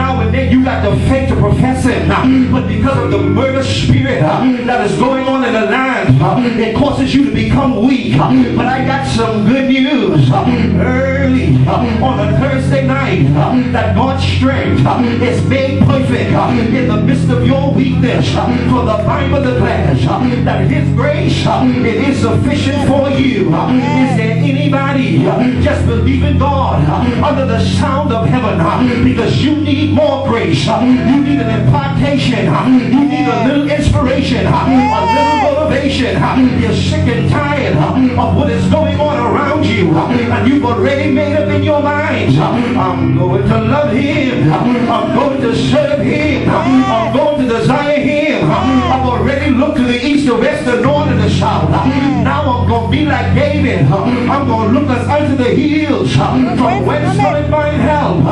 now and then you got the faith to profess it, but because of the murder spirit that is going on in the land, it causes you to become weak. But I got some good news. Early on a Thursday night, that God's strength is made perfect in the midst of your weakness. For the Bible declares that His grace, it is sufficient for you. Is there anybody just believing God under the sound of heaven? Because you need more grace. You need an impartation. You need a little inspiration, a little motivation. You're sick and tired of what is going on around you, and you've already made up in your mind, I'm going to love Him, I'm going to serve Him, I'm going to desire Him. I've already looked to the east, the west, the north, and the south. Now I'm going to be like David. I'm going to look unto the hills from whence cometh my help,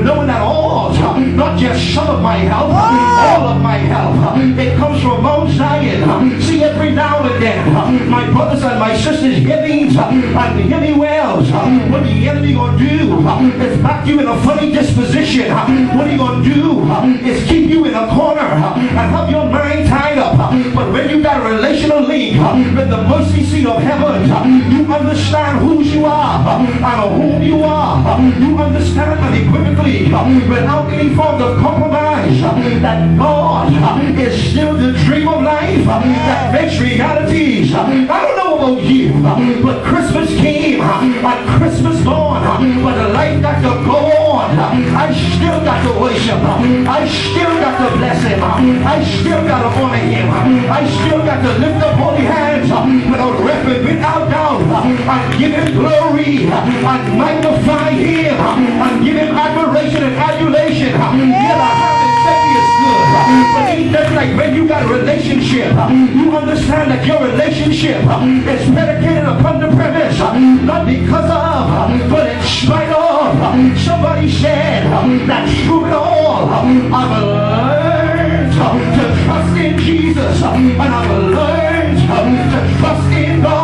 knowing that all, not just some of my help, all of my help, it comes from Mount Zion. See, every now and then, my brothers and my sisters, hear me and hear me well. What the enemy going to do is back you in a funny disposition. What are you going to do is keep you in a corner and have your mind tied up. But when you got a relational link with the mercy seat of heaven, you understand whose you are and whom you are. You understand unequivocally, without any form of compromise, that God is still the dream of life that makes realities. I don't know about you, but Christmas came and Christmas gone, but the life got to go on. I still got to worship. I still got to bless Him. I still got to honor Him. I still got to lift up holy hands without reference, without doubt, and give Him glory and magnify Him and give Him admiration and adulation. Yet I haven't said He is good, but He does. Like when you got a relationship, you understand that your relationship is predicated upon the premise, not because of, but in spite of. Somebody said that through it all, I've learned to trust in Jesus, and I've learned to trust in God.